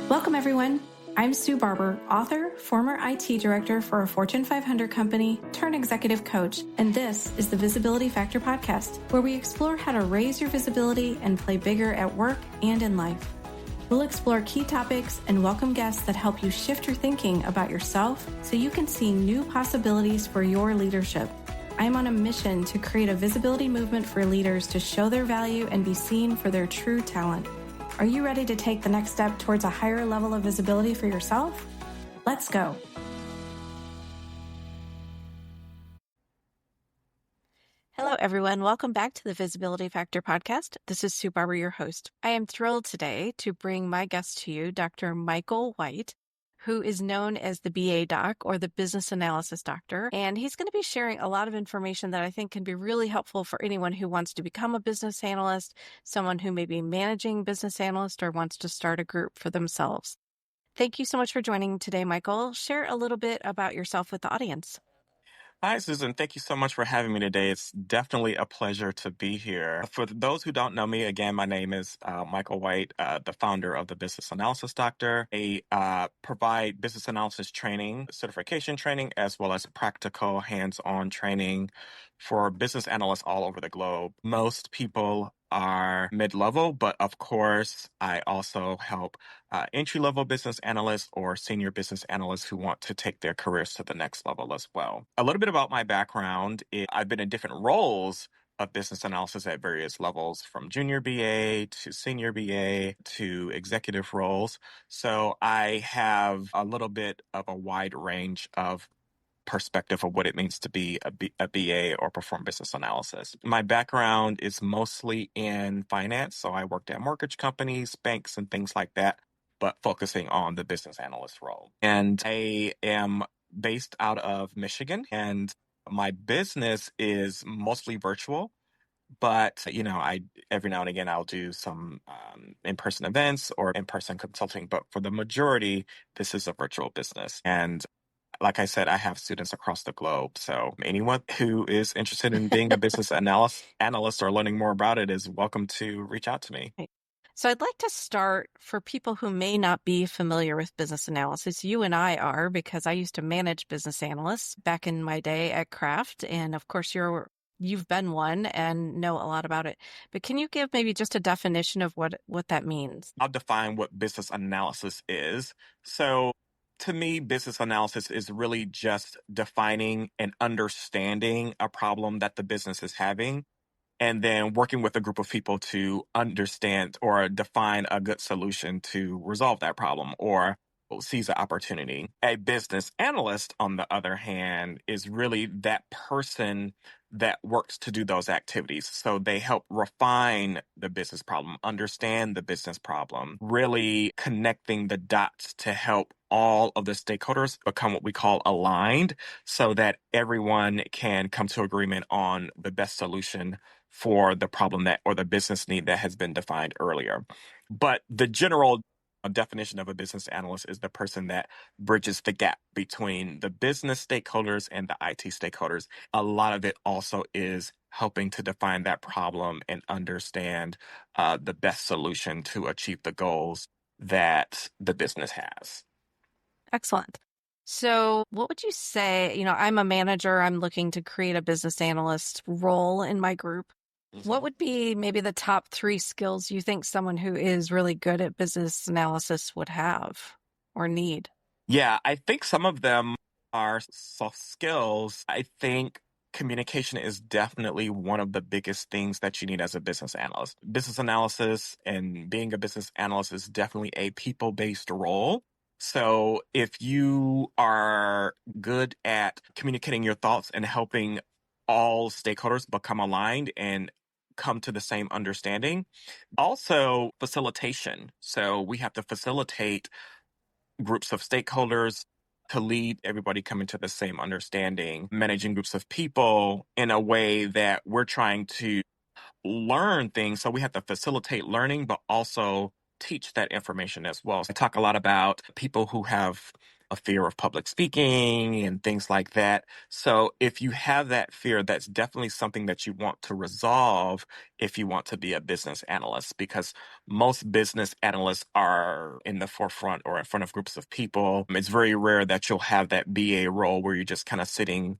Welcome, everyone. I'm Sue Barber, author, former IT director for a Fortune 500 company, turned executive coach, and this is the Visibility Factor podcast, where we explore how to raise your visibility and play bigger at work and in life. We'll explore key topics and welcome guests that help you shift your thinking about yourself so you can see new possibilities for your leadership. I'm on a mission to create a visibility movement for leaders to show their value and be seen for their true talent. Are you ready to take the next step towards a higher level of visibility for yourself? Let's go. Hello, everyone. Welcome back to the Visibility Factor podcast. This is Sue Barber, your host. I am thrilled today to bring my guest to you, Dr. Michael White, who is known as the BA Doc or the Business Analysis Doctor. And he's going to be sharing a lot of information that I think can be really helpful for anyone who wants to become a business analyst, someone who may be managing business analyst or wants to start a group for themselves. Thank you so much for joining today, Michael. Share a little bit about yourself with the audience. Hi, Susan. Thank you so much for having me today. It's definitely a pleasure to be here. For those who don't know me, again, my name is Michael White, the founder of the Business Analysis Doctor. I provide business analysis training, certification training, as well as practical hands-on training for business analysts all over the globe. Most people are mid-level, but of course, I also help entry-level business analysts or senior business analysts who want to take their careers to the next level as well. A little bit about my background is I've been in different roles of business analysis at various levels, from junior BA to senior BA to executive roles. So I have a little bit of a wide range of perspective of what it means to be a BA or perform business analysis. My background is mostly in finance, so I worked at mortgage companies, banks, and things like that, but focusing on the business analyst role. And I am based out of Michigan, and my business is mostly virtual. But, I every now and again, I'll do some in-person events or in-person consulting. But for the majority, this is a virtual business. And like I said, I have students across the globe. So anyone who is interested in being a business analyst or learning more about it is welcome to reach out to me. So I'd like to start for people who may not be familiar with business analysis. You and I are, because I used to manage business analysts back in my day at Kraft. And of course, you've been one and know a lot about it. But can you give maybe just a definition of what that means? I'll define what business analysis is. So to me, business analysis is really just defining and understanding a problem that the business is having, and then working with a group of people to understand or define a good solution to resolve that problem or seize an opportunity. A business analyst, on the other hand, is really that person that works to do those activities. So they help refine the business problem, understand the business problem, really connecting the dots to help all of the stakeholders become what we call aligned so that everyone can come to agreement on the best solution for the problem or the business need that has been defined earlier. But the general definition of a business analyst is the person that bridges the gap between the business stakeholders and the IT stakeholders. A lot of it also is helping to define that problem and understand the best solution to achieve the goals that the business has. Excellent. So what would you say, I'm a manager, I'm looking to create a business analyst role in my group. What would be maybe the top 3 skills you think someone who is really good at business analysis would have or need? Yeah, I think some of them are soft skills. I think communication is definitely one of the biggest things that you need as a business analyst. Business analysis and being a business analyst is definitely a people-based role. So if you are good at communicating your thoughts and helping all stakeholders become aligned and come to the same understanding. Also, facilitation. So we have to facilitate groups of stakeholders to lead everybody coming to the same understanding, managing groups of people in a way that we're trying to learn things. So we have to facilitate learning, but also teach that information as well. So I talk a lot about people who have a fear of public speaking and things like that. So if you have that fear, that's definitely something that you want to resolve if you want to be a business analyst, because most business analysts are in the forefront or in front of groups of people. It's very rare that you'll have that BA role where you're just kind of sitting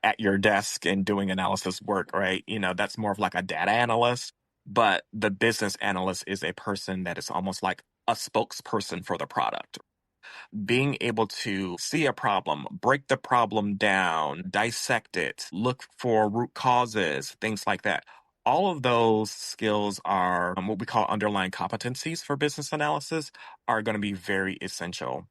at your desk and doing analysis work, right? That's more of like a data analyst. But the business analyst is a person that is almost like a spokesperson for the product. Being able to see a problem, break the problem down, dissect it, look for root causes, things like that. All of those skills are what we call underlying competencies for business analysis, are going to be very essential.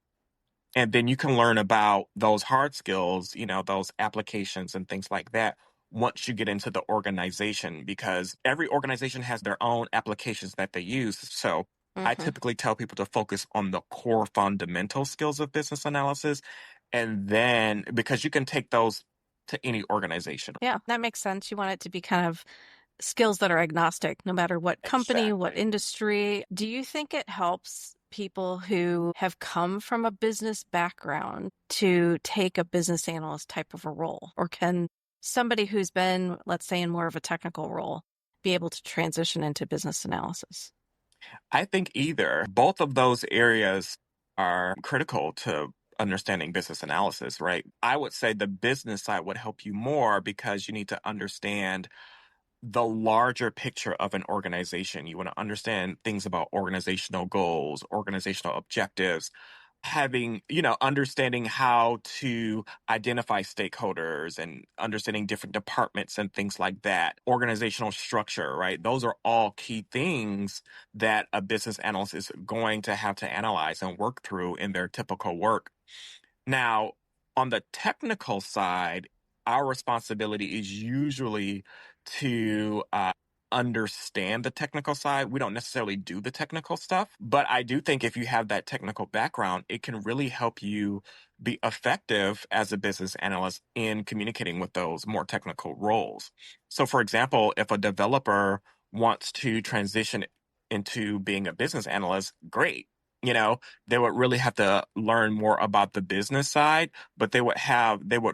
And then you can learn about those hard skills, those applications and things like that once you get into the organization, because every organization has their own applications that they use. So I typically tell people to focus on the core fundamental skills of business analysis. And then, because you can take those to any organization. Yeah, that makes sense. You want it to be kind of skills that are agnostic, no matter what company, what Exactly. industry. Do you think it helps people who have come from a business background to take a business analyst type of a role? Or can somebody who's been, let's say, in more of a technical role be able to transition into business analysis? I think either. Both of those areas are critical to understanding business analysis, right? I would say the business side would help you more because you need to understand the larger picture of an organization. You want to understand things about organizational goals, organizational objectives, understanding how to identify stakeholders and understanding different departments and things like that. Organizational structure, right? Those are all key things that a business analyst is going to have to analyze and work through in their typical work. Now, on the technical side, our responsibility is usually to understand the technical side. We don't necessarily do the technical stuff, but I do think if you have that technical background, it can really help you be effective as a business analyst in communicating with those more technical roles. So, for example, if a developer wants to transition into being a business analyst, great. You know, they would really have to learn more about the business side, but they would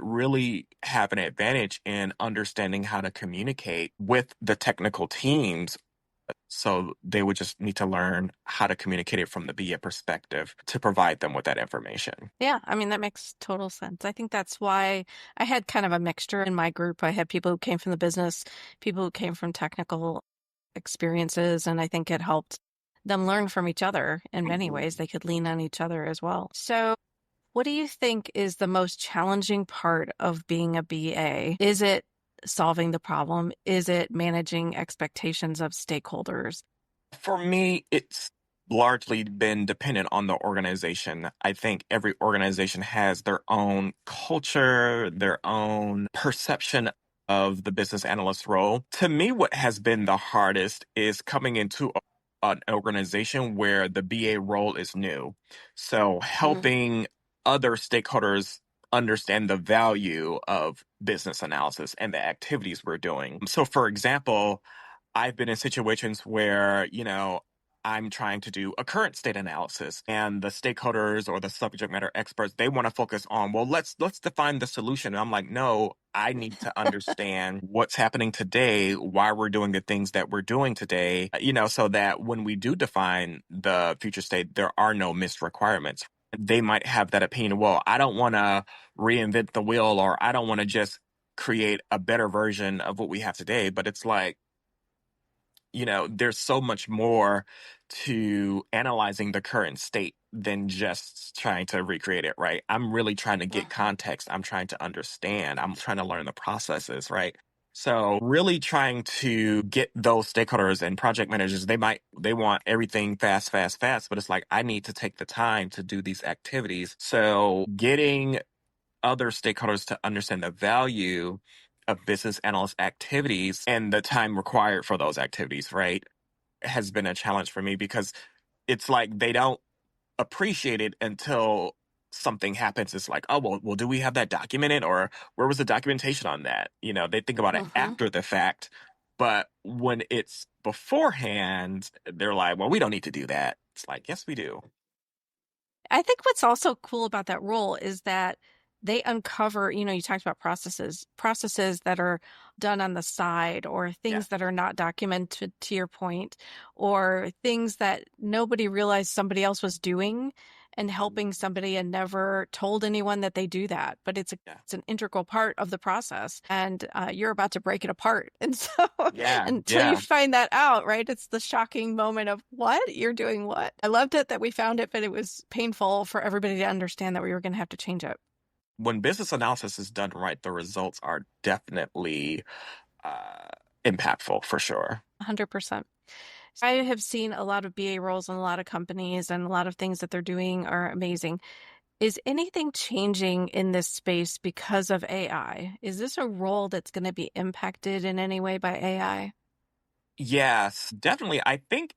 really have an advantage in understanding how to communicate with the technical teams. So they would just need to learn how to communicate it from the BA perspective to provide them with that information. Yeah, I mean, that makes total sense. I think that's why I had kind of a mixture in my group. I had people who came from the business, people who came from technical experiences, and I think it helped them learn from each other in many ways. They could lean on each other as well. So, what do you think is the most challenging part of being a BA? Is it solving the problem? Is it managing expectations of stakeholders? For me, it's largely been dependent on the organization. I think every organization has their own culture, their own perception of the business analyst role. To me, what has been the hardest is coming into an organization where the BA role is new. So helping other stakeholders understand the value of business analysis and the activities we're doing. So, for example, I've been in situations where, I'm trying to do a current state analysis and the stakeholders or the subject matter experts, they want to focus on, well, let's define the solution. And I'm like, no, I need to understand what's happening today, why we're doing the things that we're doing today, so that when we do define the future state, there are no missed requirements. They might have that opinion, well, I don't want to reinvent the wheel, or I don't want to just create a better version of what we have today. But it's like, there's so much more to analyzing the current state than just trying to recreate it, right? I'm really trying to get context. I'm trying to understand. I'm trying to learn the processes, right? So really trying to get those stakeholders and project managers, they want everything fast, fast, fast, but it's like, I need to take the time to do these activities. So getting other stakeholders to understand the value of business analyst activities and the time required for those activities, right, has been a challenge for me, because it's like they don't appreciate it until something happens. It's like, oh, well, do we have that documented, or where was the documentation on that? They think about it after the fact. But when it's beforehand, they're like, well, we don't need to do that. It's like, yes, we do. I think what's also cool about that role is that they uncover, you talked about processes that are done on the side or Yeah. things that are not documented to your point, or things that nobody realized somebody else was doing and helping somebody and never told anyone that they do that. But Yeah. it's an integral part of the process, and you're about to break it apart. And so Yeah. until you Yeah. find that out, right, it's the shocking moment of what? You're doing what? I loved it that we found it, but it was painful for everybody to understand that we were going to have to change it. When business analysis is done right, the results are definitely impactful for sure. 100%. I have seen a lot of BA roles in a lot of companies, and a lot of things that they're doing are amazing. Is anything changing in this space because of AI? Is this a role that's going to be impacted in any way by AI? Yes, definitely. I think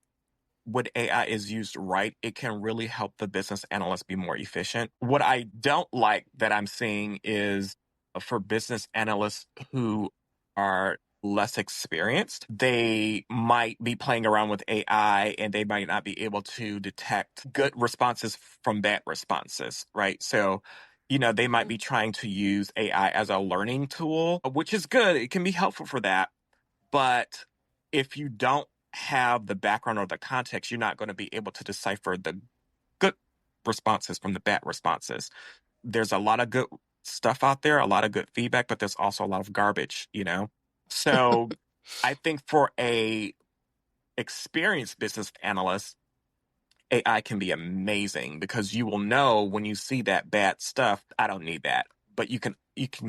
when AI is used right, it can really help the business analyst be more efficient. What I don't like that I'm seeing is for business analysts who are less experienced, they might be playing around with AI and they might not be able to detect good responses from bad responses, right? So, they might be trying to use AI as a learning tool, which is good. It can be helpful for that. But if you don't have the background or the context, you're not going to be able to decipher the good responses from the bad responses. There's a lot of good stuff out there, a lot of good feedback, but there's also a lot of garbage. So I think for a experienced business analyst, AI can be amazing because you will know when you see that bad stuff, I don't need that. But you can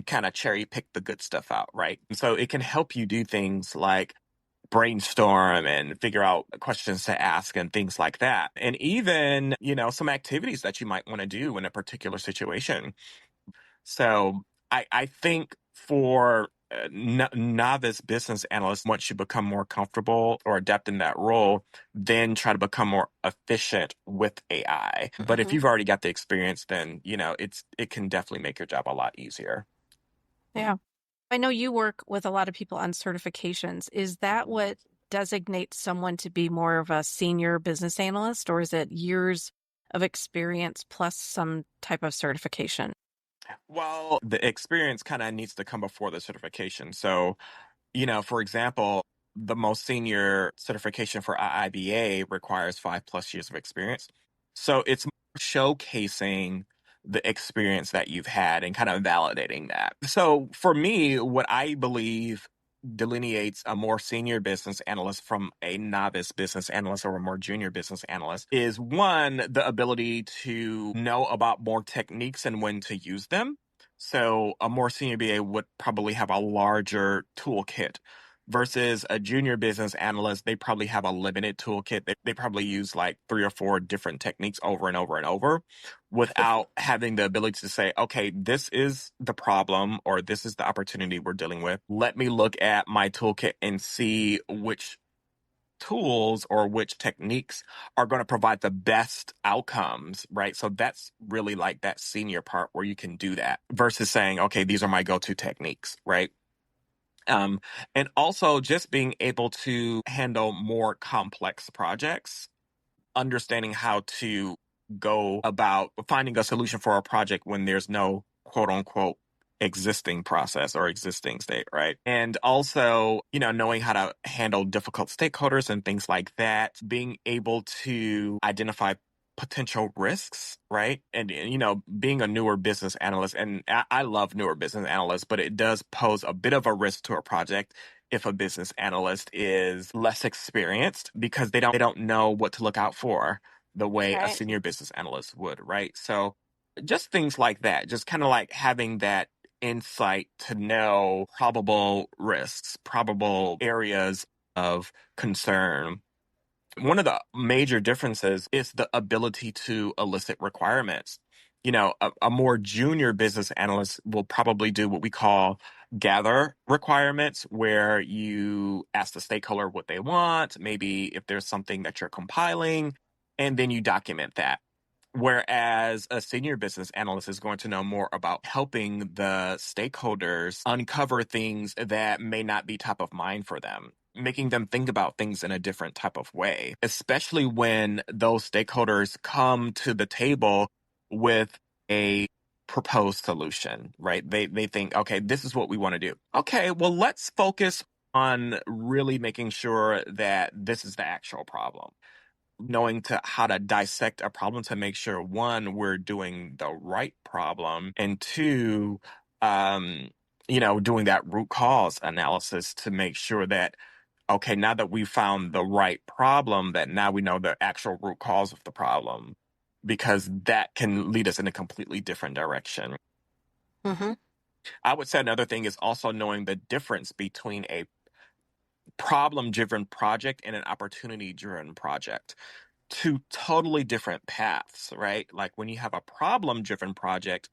kind of cherry pick the good stuff out, right? And so it can help you do things like brainstorm and figure out questions to ask and things like that. And even, some activities that you might want to do in a particular situation. So I think for novice business analysts, once you become more comfortable or adept in that role, then try to become more efficient with AI. But if you've already got the experience, then, it can definitely make your job a lot easier. Yeah. I know you work with a lot of people on certifications. Is that what designates someone to be more of a senior business analyst, or is it years of experience plus some type of certification? Well, the experience kind of needs to come before the certification. So, for example, the most senior certification for IIBA requires 5+ years of experience. So it's showcasing the experience that you've had and kind of validating that. So for me, what I believe delineates a more senior business analyst from a novice business analyst or a more junior business analyst is one, the ability to know about more techniques and when to use them. So a more senior BA would probably have a larger toolkit versus a junior business analyst. They probably have a limited toolkit. They probably use like 3 or 4 different techniques over and over and over without having the ability to say, okay, this is the problem or this is the opportunity we're dealing with. Let me look at my toolkit and see which tools or which techniques are going to provide the best outcomes, right? So that's really like that senior part where you can do that versus saying, okay, these are my go-to techniques, right? Um, and also just being able to handle more complex projects, understanding how to go about finding a solution for a project when there's no quote unquote existing process or existing state, right? And also, knowing how to handle difficult stakeholders and things like that, being able to identify potential risks, right? And, being a newer business analyst, and I love newer business analysts, but it does pose a bit of a risk to a project if a business analyst is less experienced because they don't know what to look out for the way a Right. senior business analyst would, right? So just things like that, just kind of like having that insight to know probable risks, probable areas of concern. One of the major differences is the ability to elicit requirements. A more junior business analyst will probably do what we call gather requirements, where you ask the stakeholder what they want, maybe if there's something that you're compiling, and then you document that. Whereas a senior business analyst is going to know more about helping the stakeholders uncover things that may not be top of mind for them. making them think about things in a different type of way, especially when those stakeholders come to the table with a proposed solution, right? They think, okay, this is what we want to do. Okay, well, let's focus on really making sure that this is the actual problem. Knowing how to dissect a problem to make sure, one, we're doing the right problem, and two, um, doing that root cause analysis to make sure that, okay, now that we found the right problem, that now we know the actual root cause of the problem, because that can lead us in a completely different direction. Mm-hmm. I would say another thing is also knowing the difference between a problem-driven project and an opportunity-driven project. Two totally different paths, right? Like when you have a problem-driven project,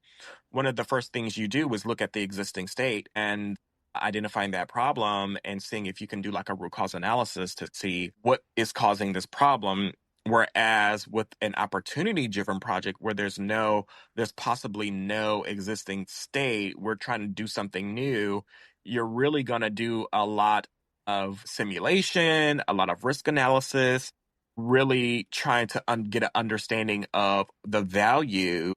one of the first things you do is look at the existing state and identifying that problem and seeing if you can do like a root cause analysis to see what is causing this problem. Whereas with an opportunity driven project where there's possibly no existing state, we're trying to do something new, you're really going to do a lot of simulation, a lot of risk analysis, really trying to get an understanding of the value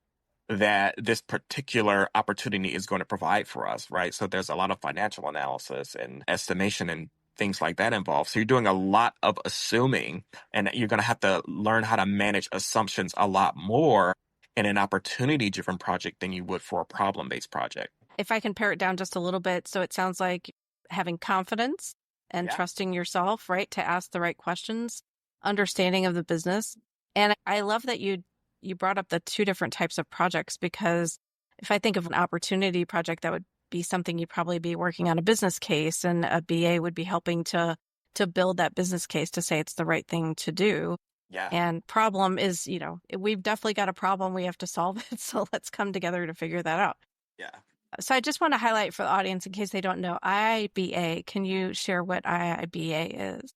that this particular opportunity is going to provide for us, right? So there's a lot of financial analysis and estimation and things like that involved. So you're doing a lot of assuming, and you're going to have to learn how to manage assumptions a lot more in an opportunity-driven project than you would for a problem-based project. If I can pare it down just a little bit, so it sounds like having confidence and trusting yourself, right, to ask the right questions, understanding of the business. And I love that you brought up the two different types of projects, because if I think of an opportunity project, that would be something you'd probably be working on a business case, and a BA would be helping to build that business case to say it's the right thing to do. Yeah. And problem is, we've definitely got a problem. We have to solve it. So let's come together to figure that out. Yeah. So I just want to highlight for the audience, in case they don't know, IIBA. Can you share what IIBA is?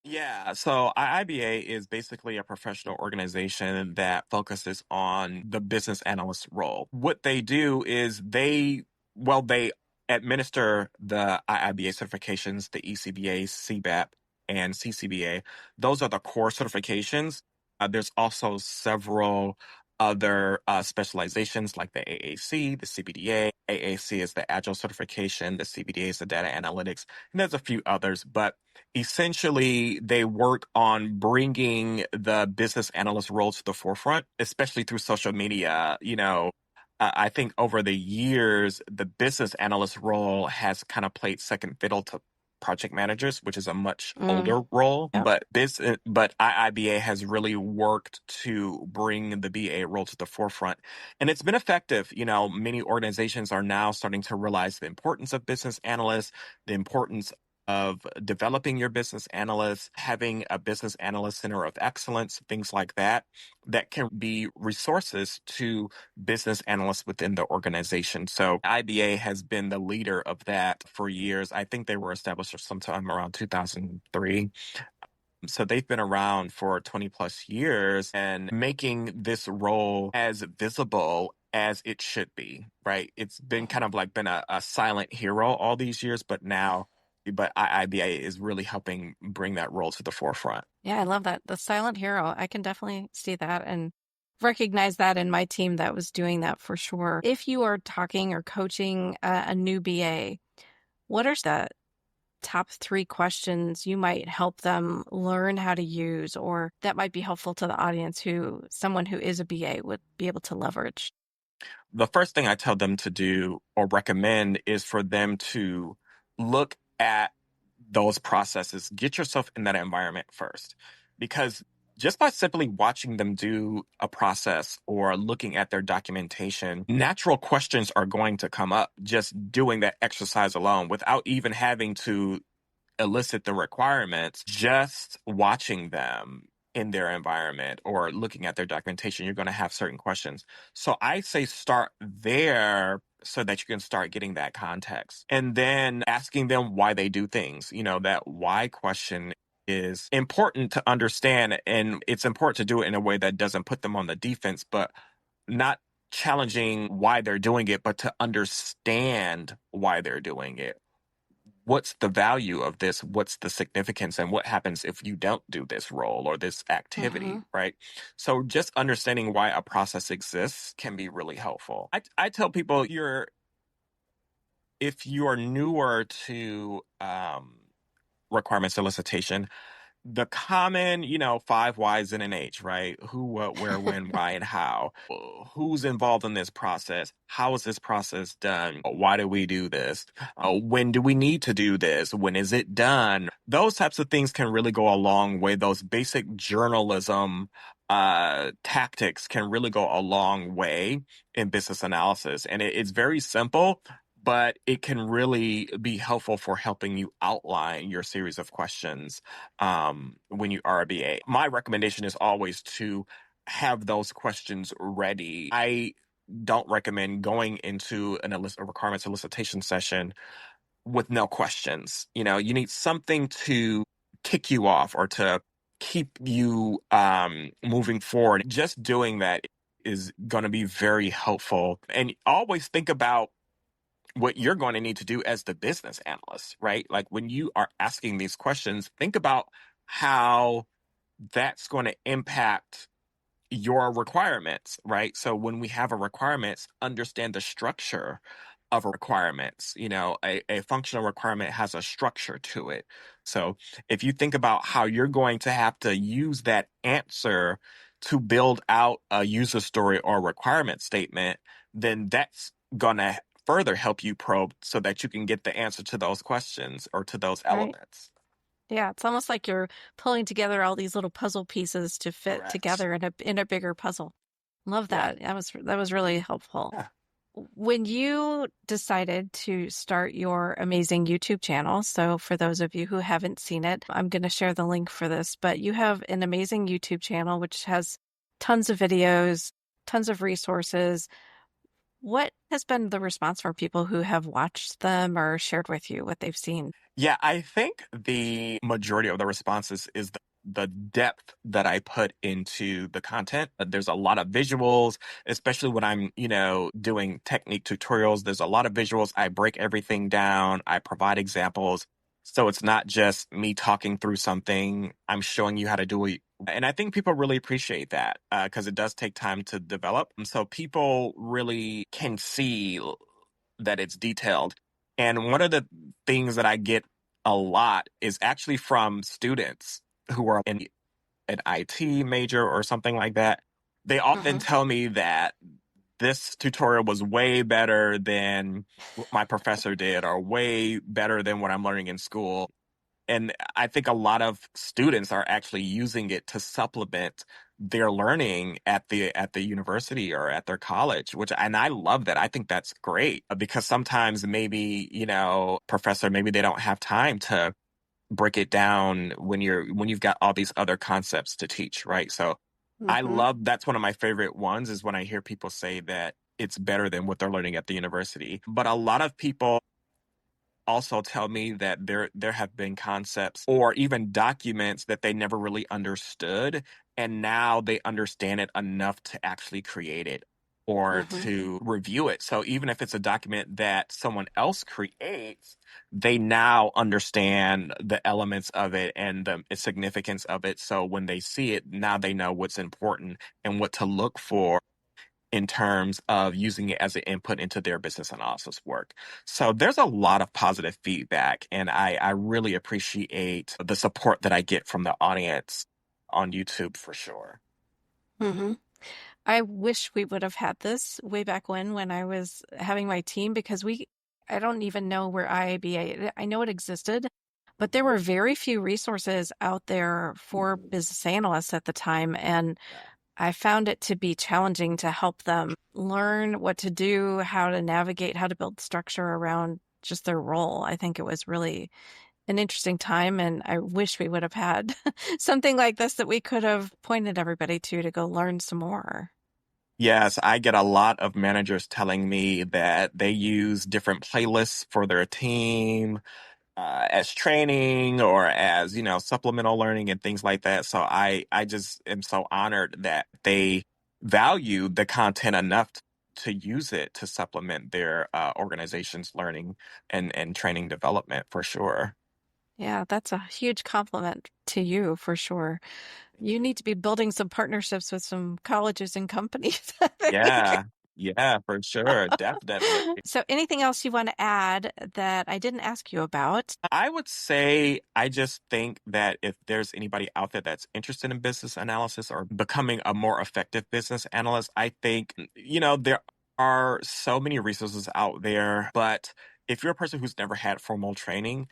Yeah, so IIBA is basically a professional organization that focuses on the business analyst role. What they do is they administer the IIBA certifications, the ECBA, CBAP, and CCBA. Those are the core certifications. There's also several other specializations like the AAC, the CBDA. AAC is the Agile certification, the CBDA is the data analytics, and there's a few others. But essentially, they work on bringing the business analyst role to the forefront, especially through social media. I think over the years, the business analyst role has kind of played second fiddle to project managers, which is a much older role. Yep. But IIBA has really worked to bring the BA role to the forefront, and it's been effective. Many organizations are now starting to realize the importance of business analysts, the importance of developing your business analysts, having a business analyst center of excellence, things like that can be resources to business analysts within the organization. So IBA has been the leader of that for years. I think they were established sometime around 2003. So they've been around for 20 plus years and making this role as visible as it should be, right? It's been kind of like been a silent hero all these years, but IIBA is really helping bring that role to the forefront. Yeah, I love that. The silent hero. I can definitely see that and recognize that in my team that was doing that for sure. If you are talking or coaching a new BA, what are the top 3 questions you might help them learn how to use, or that might be helpful to the audience someone who is a BA would be able to leverage? The first thing I tell them to do or recommend is for them to look at those processes. Get yourself in that environment first, because just by simply watching them do a process or looking at their documentation, natural questions are going to come up just doing that exercise alone without even having to elicit the requirements. Just watching them in their environment or looking at their documentation, you're going to have certain questions. So I say start there so that you can start getting that context, and then asking them why they do things. That why question is important to understand, and it's important to do it in a way that doesn't put them on the defense, but not challenging why they're doing it, but to understand why they're doing it. what's the value of this? What's the significance? And what happens if you don't do this role or this activity, right? So just understanding why a process exists can be really helpful. I tell people if you are newer to requirement solicitation, the common, 5 whys and an H, right? Who, what, where, when, why, and how. Who's involved in this process? How is this process done? Why do we do this? When do we need to do this? When is it done? Those types of things can really go a long way. Those basic journalism tactics can really go a long way in business analysis. And it's very simple, but it can really be helpful for helping you outline your series of questions when you are a BA. My recommendation is always to have those questions ready. I don't recommend going into a requirement solicitation session with no questions. You need something to kick you off or to keep you moving forward. Just doing that is going to be very helpful. And always think about what you're going to need to do as the business analyst, right? Like when you are asking these questions, think about how that's going to impact your requirements, right? So when we have a requirements, understand the structure of requirements. A functional requirement has a structure to it. So if you think about how you're going to have to use that answer to build out a user story or requirement statement, then that's going to further help you probe so that you can get the answer to those questions or to those Right. elements. Yeah, it's almost like you're pulling together all these little puzzle pieces to fit Correct. together in a bigger puzzle. Love Yeah. that. That was really helpful. Yeah. When you decided to start your amazing YouTube channel, so for those of you who haven't seen it, I'm going to share the link for this, but you have an amazing YouTube channel which has tons of videos, tons of resources. What has been the response from people who have watched them or shared with you what they've seen? Yeah, I think the majority of the responses is the depth that I put into the content. There's a lot of visuals, especially when I'm, doing technique tutorials. There's a lot of visuals. I break everything down. I provide examples. So it's not just me talking through something. I'm showing you how to do it. And I think people really appreciate that because it does take time to develop. And so people really can see that it's detailed. And one of the things that I get a lot is actually from students who are in an IT major or something like that. They often tell me that this tutorial was way better than what my professor did or way better than what I'm learning in school. And I think a lot of students are actually using it to supplement their learning at the university or at their college, and I love that. I think that's great because sometimes maybe, professor, maybe they don't have time to break it down when you've got all these other concepts to teach, right? So I love, that's one of my favorite ones is when I hear people say that it's better than what they're learning at the university. But a lot of people also tell me that there have been concepts or even documents that they never really understood, and now they understand it enough to actually create it or to review it. So even if it's a document that someone else creates, they now understand the elements of it and the significance of it. So when they see it, now they know what's important and what to look for in terms of using it as an input into their business analysis work. So there's a lot of positive feedback, and I really appreciate the support that I get from the audience on YouTube for sure. I wish we would have had this way back when I was having my team because I don't even know where IIBA, I know it existed, but there were very few resources out there for business analysts at the time. And I found it to be challenging to help them learn what to do, how to navigate, how to build structure around just their role. I think it was really an interesting time, and I wish we would have had something like this that we could have pointed everybody to go learn some more. Yes, I get a lot of managers telling me that they use different playlists for their team as training or as, supplemental learning and things like that. So I just am so honored that they value the content enough to use it to supplement their organization's learning and training development for sure. Yeah, that's a huge compliment to you for sure. You need to be building some partnerships with some colleges and companies, I think. Yeah, yeah, for sure. Definitely. So, anything else you want to add that I didn't ask you about? I would say I just think that if there's anybody out there that's interested in business analysis or becoming a more effective business analyst, I think, there are so many resources out there. But if you're a person who's never had formal training,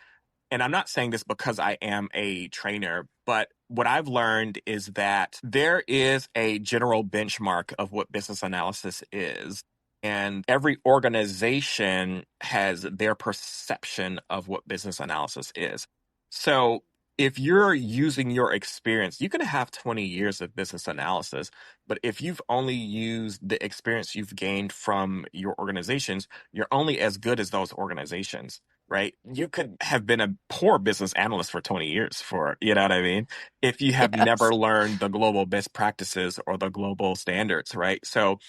and I'm not saying this because I am a trainer, but what I've learned is that there is a general benchmark of what business analysis is. And every organization has their perception of what business analysis is. So if you're using your experience, you can have 20 years of business analysis, but if you've only used the experience you've gained from your organizations, you're only as good as those organizations, right? You could have been a poor business analyst for 20 years you know what I mean? If you have Yes. never learned the global best practices or the global standards, right? So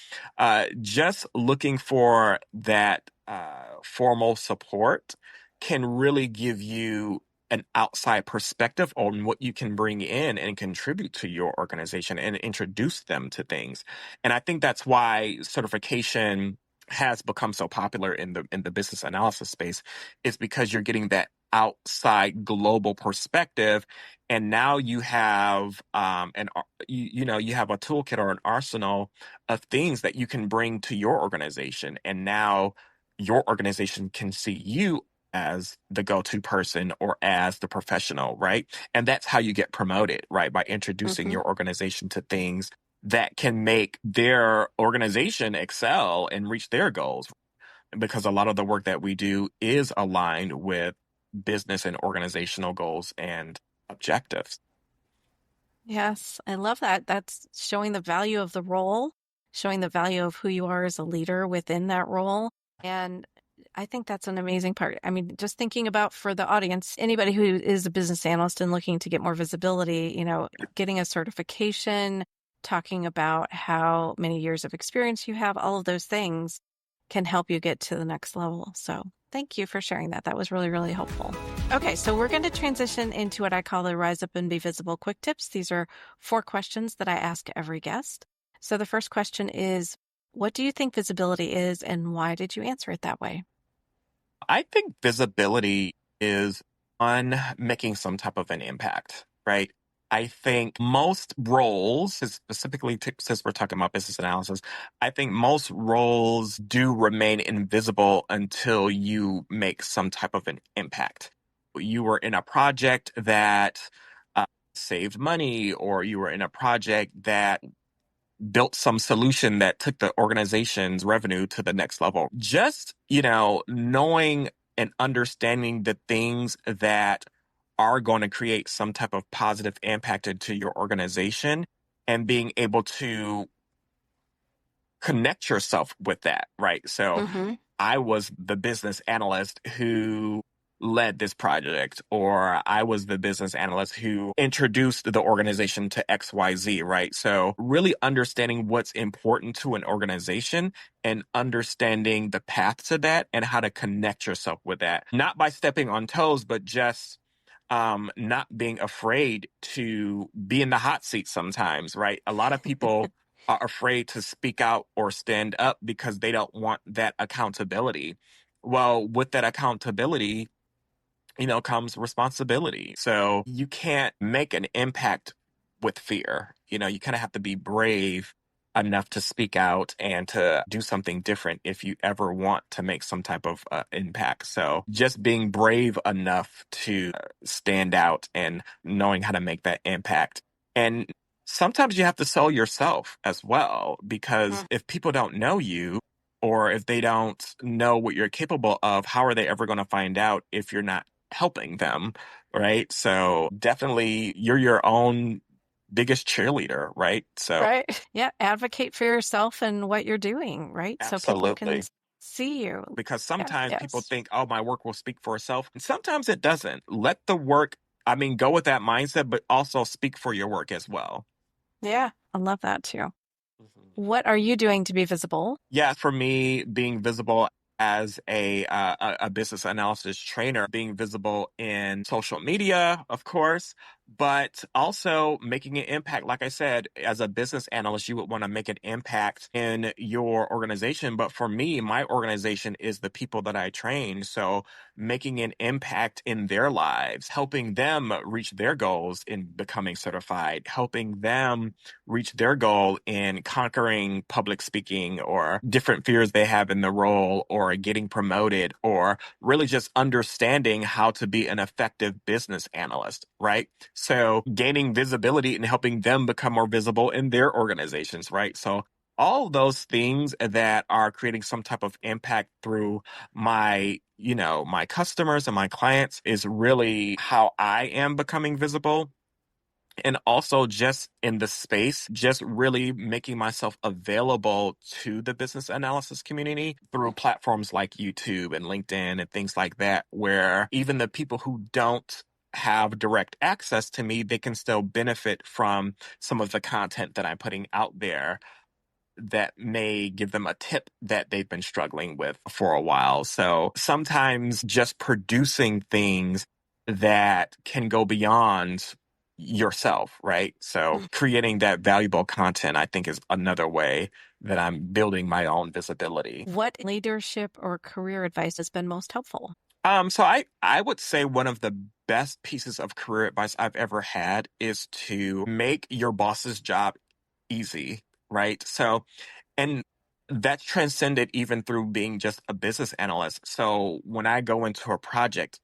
just looking for that formal support can really give you an outside perspective on what you can bring in and contribute to your organization and introduce them to things. And I think that's why certification has become so popular in the business analysis space, is because you're getting that outside global perspective, and now you have you have a toolkit or an arsenal of things that you can bring to your organization, and now your organization can see you as the go-to person or as the professional, right? And that's how you get promoted, right? By introducing Hmm. your organization to things that can make their organization excel and reach their goals, because a lot of the work that we do is aligned with business and organizational goals and objectives. Yes, I love that. That's showing the value of the role, showing the value of who you are as a leader within that role. And I think that's an amazing part. I mean, just thinking about for the audience, anybody who is a business analyst and looking to get more visibility, getting a certification, talking about how many years of experience you have, all of those things can help you get to the next level. So thank you for sharing that. That was really, really helpful. Okay, so we're going to transition into what I call the Rise Up and Be Visible quick tips. These are 4 questions that I ask every guest. So the first question is, what do you think visibility is, and why did you answer it that way? I think visibility is on making some type of an impact, right? I think most roles, specifically since we're talking about business analysis, I think most roles do remain invisible until you make some type of an impact. You were in a project that saved money, or you were in a project that built some solution that took the organization's revenue to the next level. Just, knowing and understanding the things that are going to create some type of positive impact into your organization, and being able to connect yourself with that, right? So Mm-hmm. I was the business analyst who led this project, or I was the business analyst who introduced the organization to XYZ, right? So really understanding what's important to an organization and understanding the path to that and how to connect yourself with that. Not by stepping on toes, but just not being afraid to be in the hot seat sometimes, right? A lot of people are afraid to speak out or stand up because they don't want that accountability. Well, with that accountability, comes responsibility. So you can't make an impact with fear. You kind of have to be brave enough to speak out and to do something different if you ever want to make some type of impact. So just being brave enough to stand out and knowing how to make that impact. And sometimes you have to sell yourself as well, because if people don't know you, or if they don't know what you're capable of, how are they ever going to find out if you're not helping them, right? So definitely you're your own biggest cheerleader, right? So Right. Yeah. Advocate for yourself and what you're doing, right? So people can absolutely. see you. Because Yeah. sometimes people Yes. think, oh, my work will speak for itself. And sometimes it doesn't. Let the work, go with that mindset, but also speak for your work as well. Yeah. I love that too. What are you doing to be visible? Yeah, for me, being visible as a business analysis trainer, being visible in social media, of course, but also making an impact. Like I said, as a business analyst, you would want to make an impact in your organization. But for me, my organization is the people that I train. So making an impact in their lives, helping them reach their goals in becoming certified, helping them reach their goal in conquering public speaking or different fears they have in the role or getting promoted or really just understanding how to be an effective business analyst, right? So gaining visibility and helping them become more visible in their organizations, right? So all those things that are creating some type of impact through my customers and my clients is really how I am becoming visible. And also just in the space, just really making myself available to the business analysis community through platforms like YouTube and LinkedIn and things like that, where even the people who don't have direct access to me, they can still benefit from some of the content that I'm putting out there that may give them a tip that they've been struggling with for a while. So sometimes just producing things that can go beyond yourself, right? So creating that valuable content, I think, is another way that I'm building my own visibility. What leadership or career advice has been most helpful? So I would say one of the best pieces of career advice I've ever had is to make your boss's job easy, right? So and that's transcended even through being just a business analyst. So when I go into a project,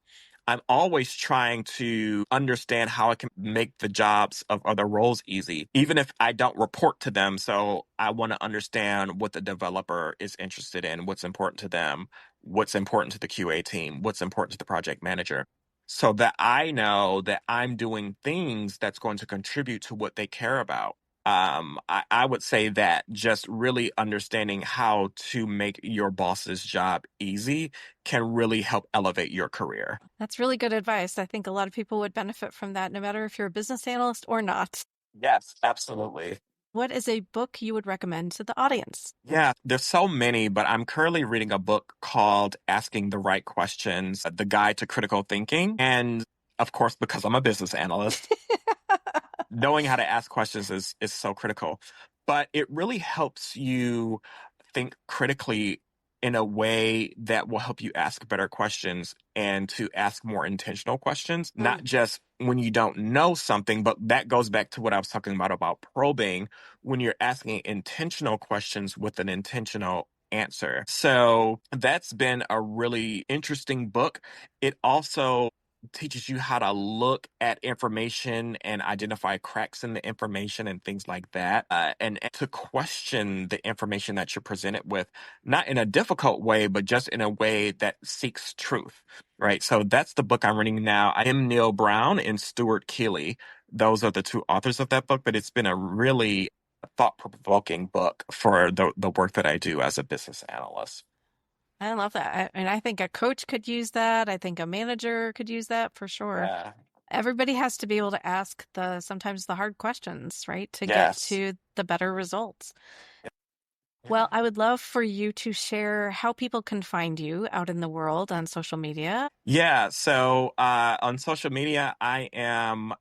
I'm always trying to understand how I can make the jobs of other roles easy, even if I don't report to them. So I want to understand what the developer is interested in, what's important to them, what's important to the QA team, what's important to the project manager, so that I know that I'm doing things that's going to contribute to what they care about. I would say that just really understanding how to make your boss's job easy can really help elevate your career. That's really good advice. I think a lot of people would benefit from that, no matter if you're a business analyst or not. Yes, absolutely. What is a book you would recommend to the audience? Yeah, there's so many, but I'm currently reading a book called Asking the Right Questions, The Guide to Critical Thinking. And of course, because I'm a business analyst, knowing how to ask questions is so critical. But it really helps you think critically in a way that will help you ask better questions and to ask more intentional questions, not just when you don't know something, but that goes back to what I was talking about probing, when you're asking intentional questions with an intentional answer. So that's been a really interesting book. It also teaches you how to look at information and identify cracks in the information and things like that, and to question the information that you're presented with, not in a difficult way, but just in a way that seeks truth, right? So that's the book I'm reading now. I am Neil Brown and Stuart Keeley. Those are the two authors of that book, but it's been a really thought-provoking book for the work that I do as a business analyst. I love that. And I think a coach could use that. I think a manager could use that for sure. Yeah. Everybody has to be able to ask sometimes the hard questions, right? To get Yes. to the better results. Well, I would love for you to share how people can find you out in the world on social media. Yeah, so on social media, I am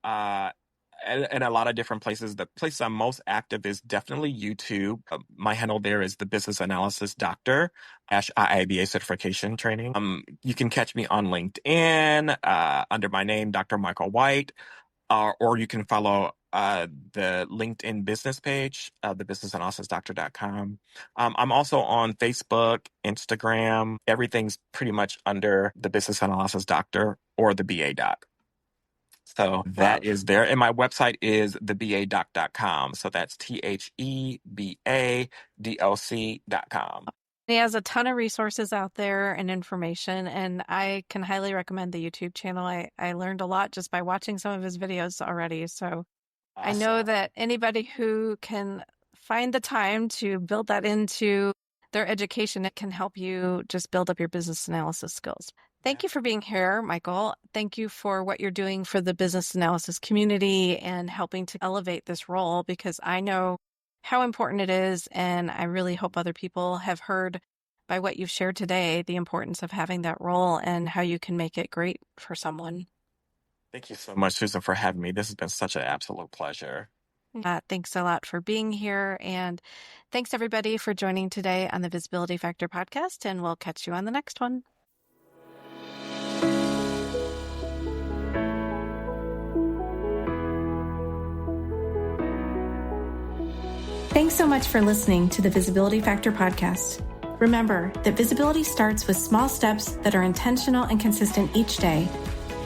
in a lot of different places. The place I'm most active is definitely YouTube. My handle there is the Business Analysis Doctor IIBA certification training. You can catch me on LinkedIn under my name, Dr. Michael White, or you can follow the LinkedIn business page, thebusinessanalysis.com. I'm also on Facebook, Instagram. Everything's pretty much under the Business Analysis Doctor or the BA Doc. So that is there. And my website is thebadoc.com. So that's THEBADLC.com. He has a ton of resources out there and information, and I can highly recommend the YouTube channel. I learned a lot just by watching some of his videos already. So I know that anybody who can find the time to build that into their education, it can help you just build up your business analysis skills. Thank you for being here, Michael. Thank you for what you're doing for the business analysis community and helping to elevate this role, because I know how important it is. And I really hope other people have heard by what you've shared today, the importance of having that role and how you can make it great for someone. Thank you so much, Susan, for having me. This has been such an absolute pleasure. Thanks a lot for being here. And thanks, everybody, for joining today on the Visibility Factor podcast. And we'll catch you on the next one. Thanks so much for listening to the Visibility Factor podcast. Remember that visibility starts with small steps that are intentional and consistent each day.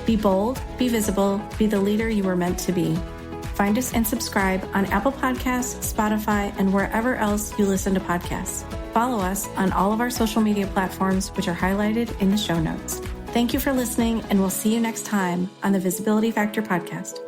Be bold, be visible, be the leader you were meant to be. Find us and subscribe on Apple Podcasts, Spotify, and wherever else you listen to podcasts. Follow us on all of our social media platforms, which are highlighted in the show notes. Thank you for listening, and we'll see you next time on the Visibility Factor podcast.